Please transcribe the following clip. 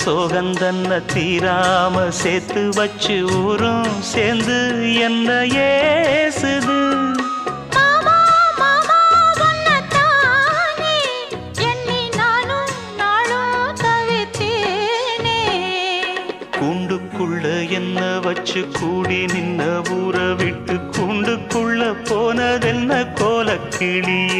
சோகந்தன்ன தீராம சேர்த்து வச்சு ஊரும் சேர்ந்து என்ன ஏசுது. மாமா மாமா உன்னத்தானே எண்ணி நானும் நாளும் தவித்தேனே. கூண்டுக்குள்ள என்ன வச்சு கூடி நின்ன ஊரை விட்டு கூண்டுக்குள்ள போனதென்ன கோலக்கிளியே.